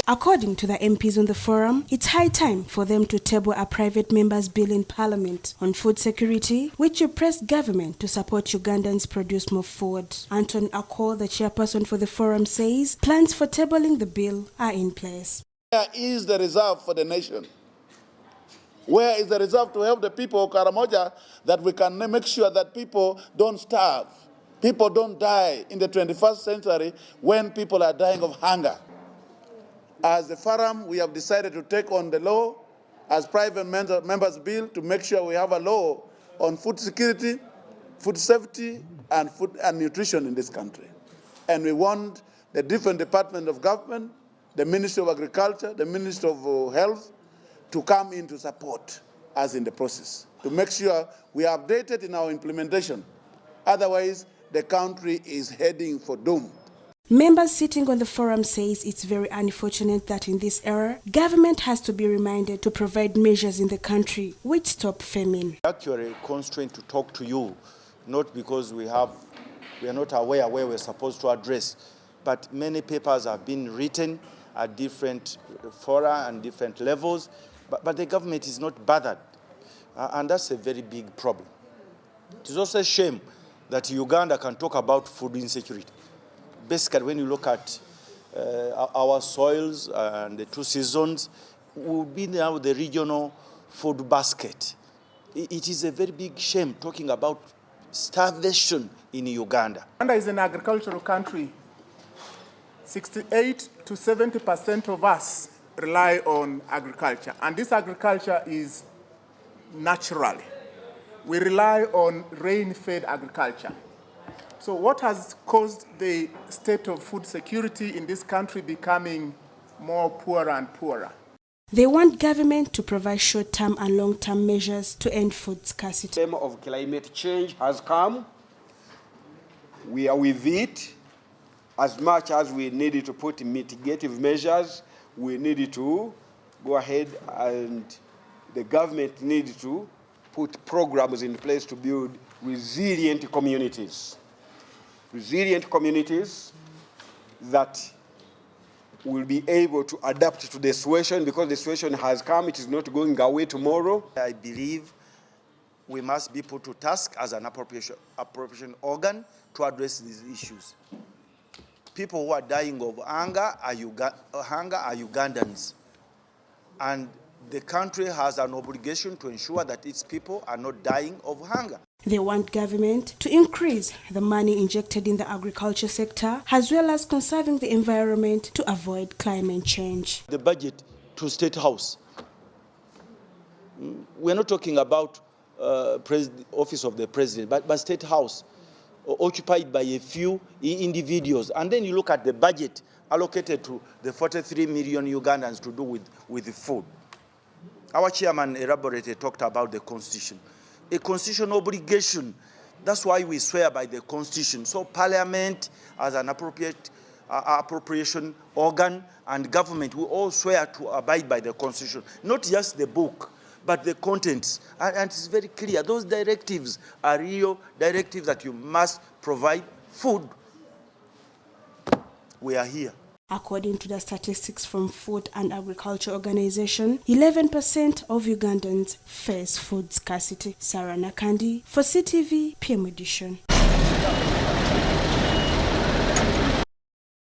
According to the MPs on the forum, it's high time for them to table a private member's bill in Parliament on food security, which will press government to support Ugandans produce more food. Anton Akol, the chairperson for the forum, says plans for tabling the bill are in place. Where is the reserve for the nation? Where is the reserve to help the people of Karamoja that we can make sure that people don't starve, people don't die in the 21st century when people are dying of hunger? As the forum, we have decided to take on the law as private members' bill to make sure we have a law on food security, food safety, and food and nutrition in this country. And we want the different departments of government, the Ministry of Agriculture, the Ministry of Health, to come in to support us in the process, to make sure we are updated in our implementation. Otherwise, the country is heading for doom. Members sitting on the forum says it's very unfortunate that in this era, government has to be reminded to provide measures in the country which stop famine. Actually, constrained to talk to you, not because we are not aware where we're supposed to address, but many papers have been written at different fora and different levels, but the government is not bothered, and that's a very big problem. It is also a shame that Uganda can talk about food insecurity. Basically, when you look at our soils and the two seasons, we'll be now the regional food basket. It is a very big shame talking about starvation in Uganda. Uganda is an agricultural country. 68 to 70% of us rely on agriculture, and this agriculture is natural. We rely on rain-fed agriculture. So what has caused the state of food security in this country becoming more poorer and poorer? They want government to provide short-term and long-term measures to end food scarcity. The time of climate change has come. We are with it. As much as we needed to put mitigative measures, we needed to go ahead, and the government needed to put programs in place to build resilient communities. Resilient communities that will be able to adapt to the situation, because the situation has come, it is not going away tomorrow. I believe we must be put to task as an appropriation organ to address these issues. People who are dying of hunger are Ugandans. And the country has an obligation to ensure that its people are not dying of hunger. They want government to increase the money injected in the agriculture sector, as well as conserving the environment to avoid climate change. The budget to State House. We're not talking about Office of the President, but State House, occupied by a few individuals. And then you look at the budget allocated to the 43 million Ugandans to do with the food. Our chairman elaborated, talked about the Constitution. A constitutional obligation. That's why we swear by the Constitution. So Parliament, as an appropriation organ, and government, we all swear to abide by the Constitution. Not just the book, but the contents. And it's very clear. Those directives are real directives that you must provide food. We are here. According to the statistics from Food and Agriculture Organization, 11% of Ugandans face food scarcity. Sarah Nakandi for CTV PM Edition.